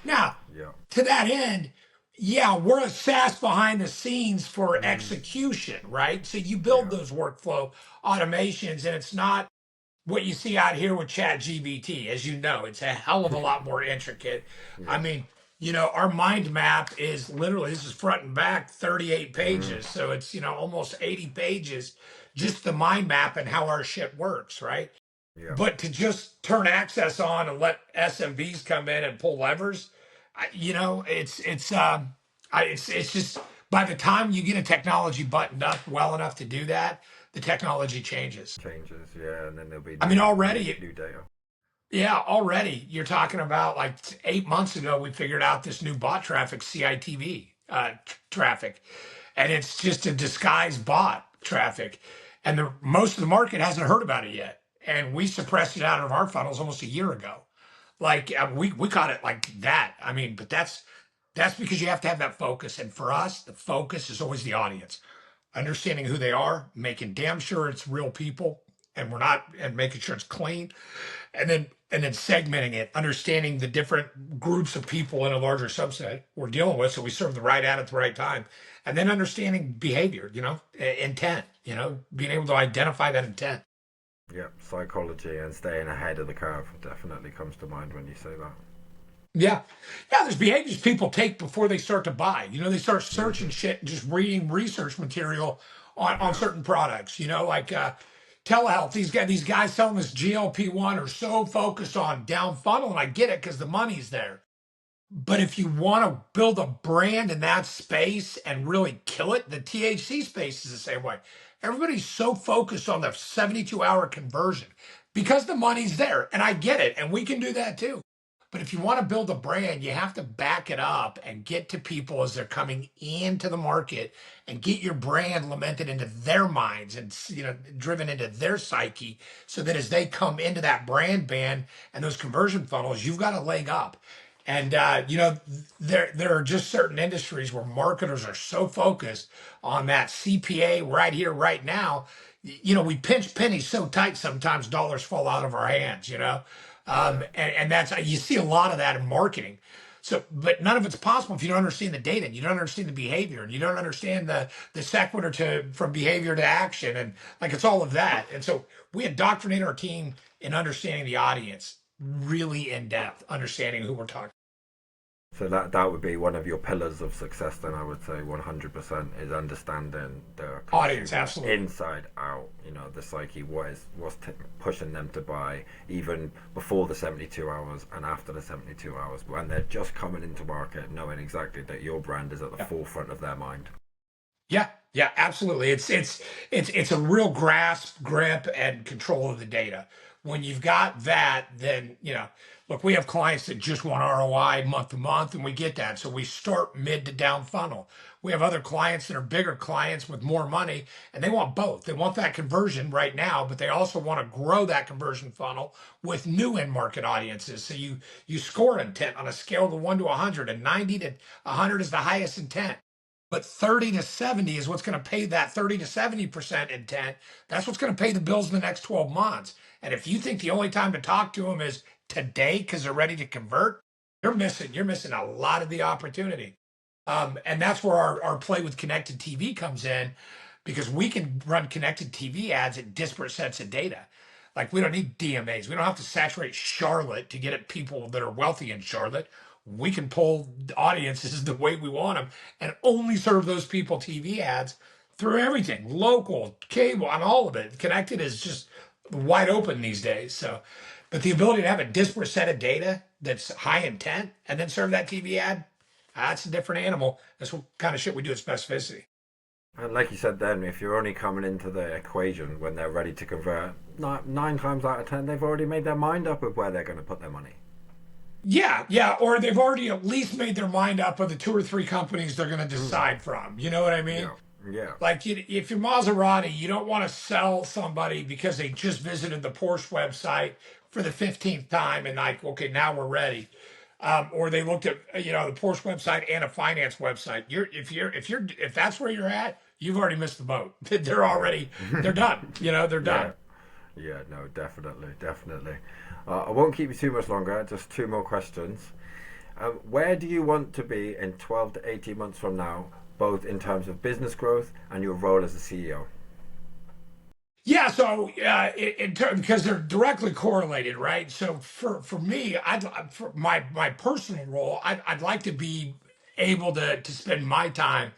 Now, Yeah. to that end, yeah, we're a SaaS behind the scenes for Mm. execution, right? So you build Yeah. those workflow automations, and it's not what you see out here with Chat GBT. As you know, it's a hell of a lot more intricate. I Yeah. mean, our mind map is literally, this is front and back, 38 Mm. pages. So it's, almost 80 pages, just the mind map and how our shit works, right? Yeah. But to just turn access on and let SMBs come in and pull levers, it's just by the time you get a technology buttoned up well enough to do that, the technology changes. Changes. Yeah, and then there'll be I mean, new, new, already, new data. yeah, already you're talking about like 8 months ago, we figured out this new bot traffic, CITV traffic, and it's just a disguised bot traffic. And most of the market hasn't heard about it yet. And we suppressed it out of our funnels almost a year ago. Like we caught it like that. I mean, but that's because you have to have that focus. And for us, the focus is always the audience, understanding who they are, making damn sure it's real people, and we're not, and making sure it's clean, and then segmenting it, understanding the different groups of people in a larger subset we're dealing with, so we serve the right ad at the right time, and then understanding behavior, intent, being able to identify that intent. Yeah, psychology and staying ahead of the curve definitely comes to mind when you say that. Yeah. Yeah, there's behaviors people take before they start to buy. They start searching Hmm. shit and just reading research material on Yeah. certain products, like telehealth. These guys selling this GLP-1 are so focused on down funnel, and I get it because the money's there. But if you want to build a brand in that space and really kill it, the THC space is the same way. Everybody's so focused on the 72-hour conversion because the money's there. And I get it. And we can do that too. But if you want to build a brand, you have to back it up and get to people as they're coming into the market and get your brand lamented into their minds and driven into their psyche so that as they come into that brand band and those conversion funnels, you've got a leg up. And there are just certain industries where marketers are so focused on that CPA right here, right now. We pinch pennies so tight sometimes dollars fall out of our hands. Yeah. And that's, you see a lot of that in marketing. So, but none of it's possible if you don't understand the data, and you don't understand the behavior, and you don't understand the sequitur to from behavior to action, and like it's all of that. And so we indoctrinate our team in understanding the audience really in depth, understanding who we're talking. So that would be one of your pillars of success. Then I would say 100% is understanding the Audience, consumer absolutely. inside out. The psyche, what's pushing them to buy, even before the 72 hours and after the 72 hours, when they're just coming into market, knowing exactly that your brand is at the Yeah. forefront of their mind. Yeah, yeah, absolutely. It's a real grasp, grip, and control of the data. When you've got that, then look, we have clients that just want ROI month to month, and we get that. So we start mid to down funnel. We have other clients that are bigger clients with more money, and they want both. They want that conversion right now, but they also want to grow that conversion funnel with new end market audiences. So you score intent on a scale of 1 to 100, and 90 to 100 is the highest intent. But 30 to 70 is what's going to pay that 30 to 70% intent. That's what's going to pay the bills in the next 12 months. And if you think the only time to talk to them is today because they're ready to convert, you're missing a lot of the opportunity. And that's where our play with connected TV comes in, because we can run connected TV ads at disparate sets of data. Like we don't need DMAs. We don't have to saturate Charlotte to get at people that are wealthy in Charlotte. We can pull audiences the way we want them and only serve those people TV ads through everything, local, cable, and all of it. Connected is just wide open these days. So, but the ability to have a disparate set of data that's high intent and then serve that TV ad, that's a different animal. That's what kind of shit we do at Specificity. And like you said then, if you're only coming into the equation when they're ready to convert, nine times out of ten, they've already made their mind up of where they're going to put their money. Yeah, yeah, or they've already at least made their mind up of the two or three companies they're going to Mm, decide from. You know what I mean? yeah, yeah, Like if you're Maserati, you don't want to sell somebody because they just visited the Porsche website for the 15th time and like, okay, now we're ready. Or they looked at the Porsche website and a finance website. If that's where you're at, you've already missed the boat. They're done. They're yeah, done. yeah. No, definitely, definitely. I won't keep you too much longer. Just two more questions. Where do you want to be in 12 to 18 months from now, both in terms of business growth and your role as a CEO? Yeah, so because they're directly correlated, right? So for me, for my personal role, I'd like to be able to spend my time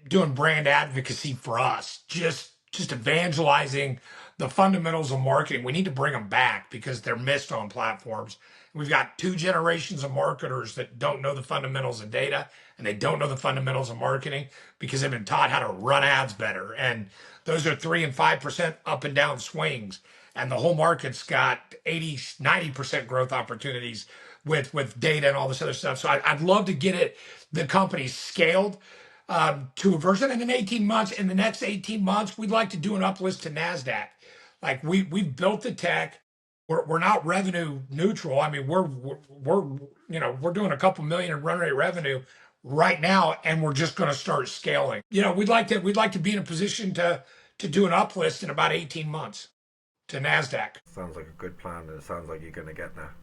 doing brand advocacy for us, just evangelizing the fundamentals of marketing. We need to bring them back because they're missed on platforms. We've got two generations of marketers that don't know the fundamentals of data and they don't know the fundamentals of marketing because they've been taught how to run ads better. And those are 3 and 5% up and down swings. And the whole market's got 80, 90% growth opportunities with data and all this other stuff. So I'd love to get the company scaled to a version. And in 18 months, in the next 18 months, we'd like to do an uplist to NASDAQ. Like we've built the tech. We're not revenue neutral. I mean, we're doing a couple million in run rate revenue right now, and we're just going to start scaling. We'd like to be in a position to do an uplist in about 18 months to NASDAQ. Sounds like a good plan, and it sounds like you're going to get there.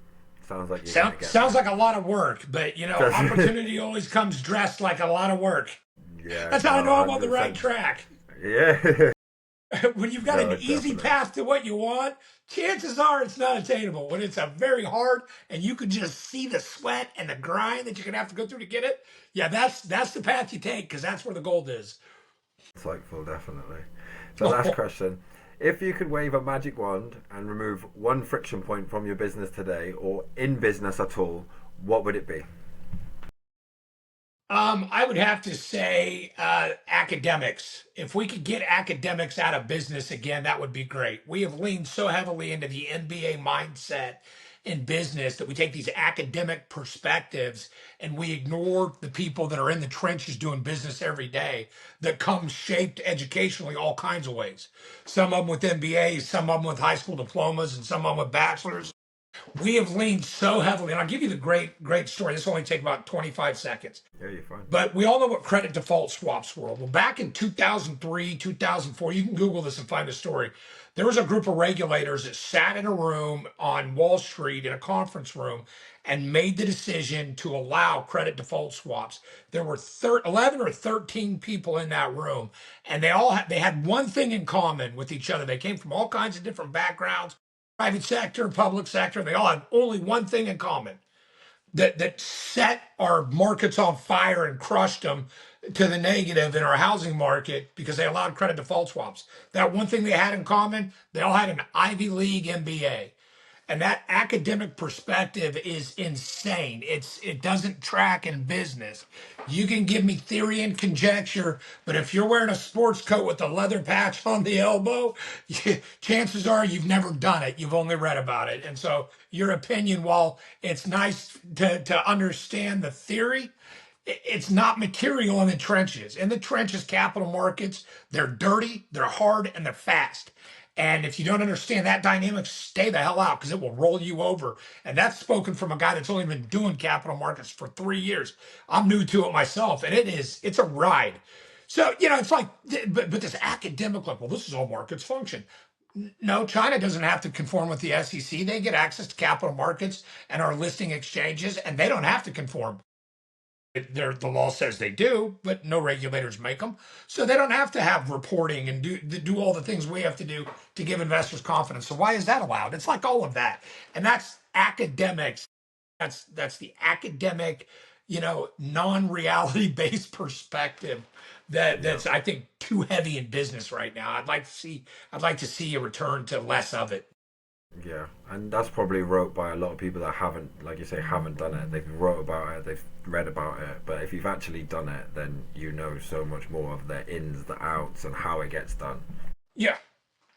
Sounds like you're going to get Sounds there. like a lot of work, but opportunity always comes dressed like a lot of work. Yeah, That's how I no, know I'm on the right 100%. track. Yeah, When you've got an no, easy definitely. path to what you want, chances are it's not attainable. When it's a very hard and you can just see the sweat and the grind that you're gonna have to go through to get it, yeah, that's the path you take because that's where the gold is. Insightful, definitely. So, last question. If you could wave a magic wand and remove one friction point from your business today or in business at all, what would it be? I would have to say academics. If we could get academics out of business again, that would be great. We have leaned so heavily into the MBA mindset in business that we take these academic perspectives and we ignore the people that are in the trenches doing business every day that come shaped educationally all kinds of ways. Some of them with MBAs, some of them with high school diplomas, and some of them with bachelors. We have leaned so heavily, and I'll give you the great story. This will only take about 25 seconds. Yeah, you're fine. But we all know what credit default swaps were. Well, back in 2003, 2004, you can Google this and find the story. There was a group of regulators that sat in a room on Wall Street in a conference room and made the decision to allow credit default swaps. There were 11 or 13 people in that room, and they had one thing in common with each other. They came from all kinds of different backgrounds, private sector, public sector. They all had only one thing in common that set our markets on fire and crushed them to the negative in our housing market because they allowed credit default swaps. That one thing they had in common, they all had an Ivy League MBA. And that academic perspective is insane. It doesn't track in business. You can give me theory and conjecture, but if you're wearing a sports coat with a leather patch on the elbow, chances are you've never done it. You've only read about it. And so your opinion, while it's nice to understand the theory, it's not material in the trenches. In the trenches, capital markets, they're dirty, they're hard, and they're fast. And if you don't understand that dynamic, stay the hell out because it will roll you over. And that's spoken from a guy that's only been doing capital markets for 3 years. I'm new to it myself, and it's a ride. So, it's like, but this academic, like, well, this is how markets function. No, China doesn't have to conform with the SEC. They get access to capital markets and our listing exchanges, and they don't have to conform. The law says they do, but no regulators make them. So they don't have to have reporting and do all the things we have to do to give investors confidence. So why is that allowed? It's like all of that. And that's academics. That's the academic, non-reality based perspective Yeah. that's I think too heavy in business right now. I'd like to see a return to less of it. Yeah, and that's probably wrote by a lot of people that haven't, like you say, haven't done it. They've wrote about it, they've read about it, but if you've actually done it, then you know so much more of the ins, the outs, and how it gets done. Yeah.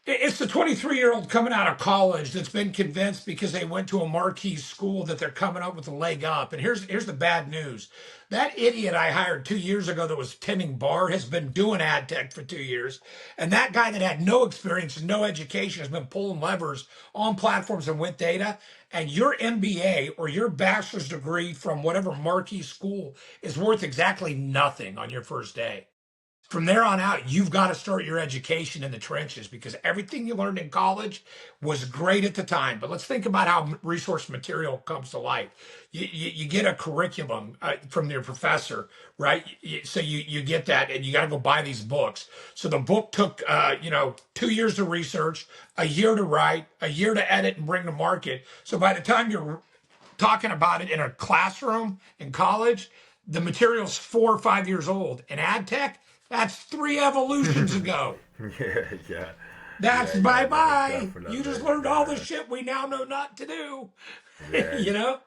It's the 23-year-old coming out of college that's been convinced because they went to a marquee school that they're coming up with a leg up. And here's the bad news. That idiot I hired 2 years ago that was tending bar has been doing ad tech for 2 years. And that guy that had no experience and no education has been pulling levers on platforms and with data. And your MBA or your bachelor's degree from whatever marquee school is worth exactly nothing on your first day. From there on out, you've got to start your education in the trenches because everything you learned in college was great at the time. But let's think about how resource material comes to life. You get a curriculum from your professor, right? So you get that, and you got to go buy these books. So the book took, 2 years to research, a year to write, a year to edit and bring to market. So by the time you're talking about it in a classroom in college, the material's 4 or 5 years old. In ad tech, that's three evolutions ago. Yeah, yeah, That's yeah, bye yeah, no, bye. You just definitely. learned all the Yeah, shit we now know not to do. yeah, you know?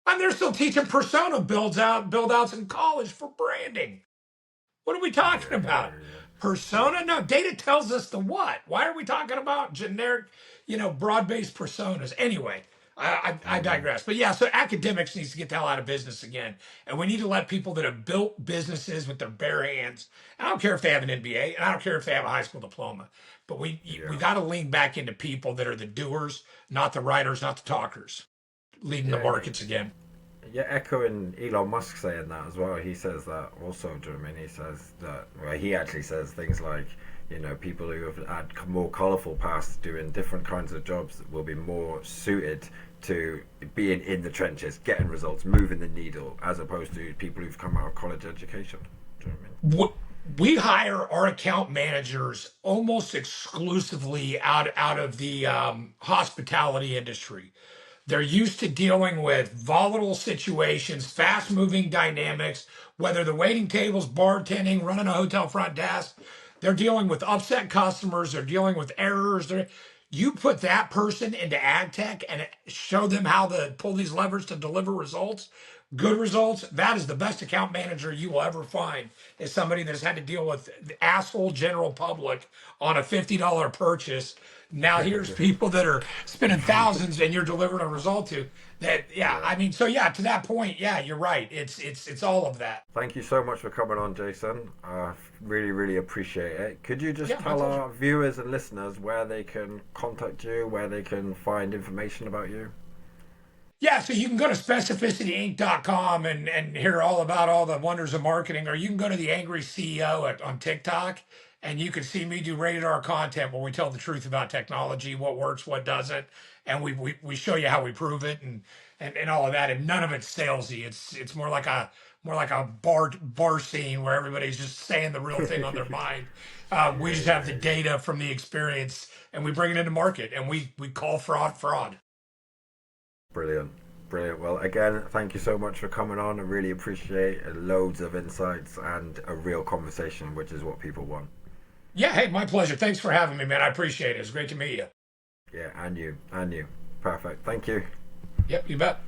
And they're still teaching persona build outs in college for branding. What are we talking yeah, about? Persona? No, data tells us the what. Why are we talking about generic, broad-based personas? Anyway, I mm, digress. But yeah, so academics needs to get the hell out of business again. And we need to let people that have built businesses with their bare hands. I don't care if they have an MBA, and I don't care if they have a high school diploma. But we yeah, got to lean back into people that are the doers, not the writers, not the talkers, leading the yeah, yeah. markets again. Yeah, echoing Elon Musk saying that as well. He says that also, do you know what I mean? He says that, well, he actually says things like, people who have had more colourful paths doing different kinds of jobs will be more suited to being in the trenches, getting results, moving the needle, as opposed to people who've come out of college education. Do you know what I mean? We hire our account managers almost exclusively out of the hospitality industry. They're used to dealing with volatile situations, fast moving dynamics, whether the waiting tables, bartending, running a hotel front desk. They're dealing with upset customers. They're dealing with errors. You put that person into ad tech and show them how to pull these levers to deliver results, good results. That is the best account manager you will ever find. Is somebody that's had to deal with the asshole general public on a $50 purchase. Now here's people that are spending thousands and you're delivering a result to that. Yeah, Yeah. I mean, so yeah, to that point, yeah, you're right. It's all of that. Thank you so much for coming on, Jason. I really, really appreciate it. Could you just Yeah, my tell pleasure. our viewers and listeners where they can contact you, where they can find information about you? Yeah, so you can go to specificityinc.com and hear all about all the wonders of marketing, or you can go to the Angry CEO on TikTok and you can see me do rated R content where we tell the truth about technology, what works, what doesn't, and we show you how we prove it and all of that. And none of it's salesy. It's more like a bar scene where everybody's just saying the real thing on their mind. We Yeah, just have the yeah. data from the experience and we bring it into market and we call fraud fraud. Brilliant. Brilliant. Well, again, thank you so much for coming on. I really appreciate loads of insights and a real conversation, which is what people want. Yeah, hey, my pleasure. Thanks for having me, man. I appreciate it. It's great to meet you. Yeah, and you, and you. Perfect. Thank you. Yep, you bet.